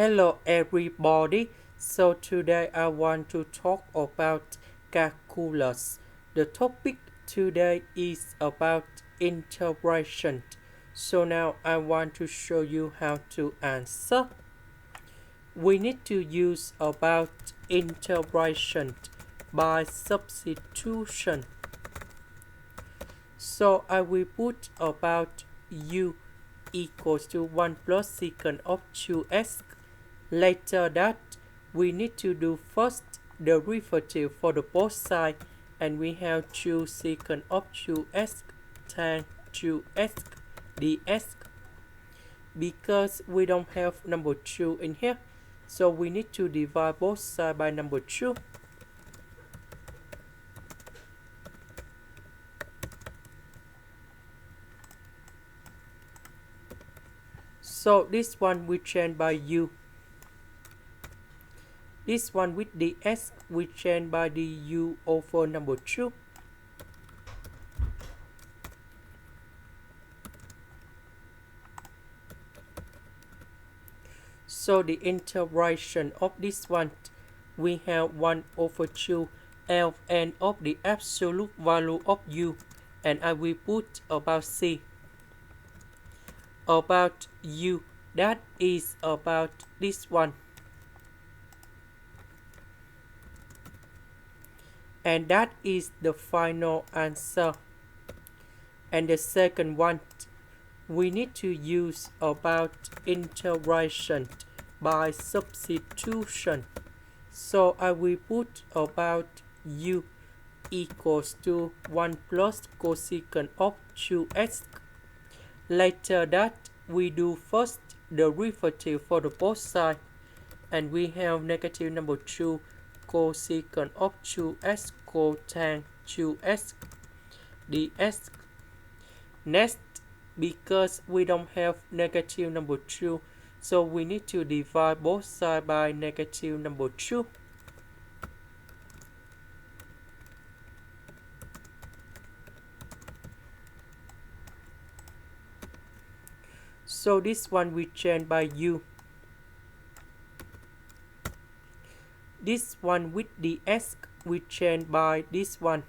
Hello everybody, so today I want to talk about calculus. The topic today is about integration. So now I want to show you how to answer. We need to use about integration by substitution. So I will put about u equals to 1 plus secant of 2x. Later that, we need to do first derivative for the both sides, and we have 2 secant of 2x tan 2x dx. Because we don't have number 2 in here, so we need to divide both sides by number 2. So this one we change by u. This one with the s we change by the u over number 2. So the integration of this one, we have 1 over 2 ln of the absolute value of u, and I will put about c. About u, that is about this one. And that is the final answer. And the second one, we need to use about integration by substitution. So I will put about u equals to 1 plus cosecant of 2x. Later that, we do first derivative for the both sides, and we have negative number 2 cosecant of 2x cot 2x dx. Next, because we don't have negative number 2, so we need to divide both sides by negative number 2. So this one we change by u. This one with the s we change by this one.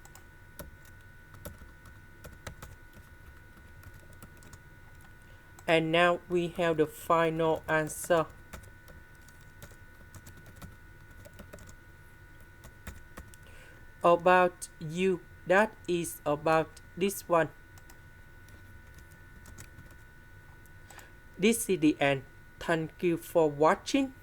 And now we have the final answer. About u, that is about this one. This is the end. Thank you for watching.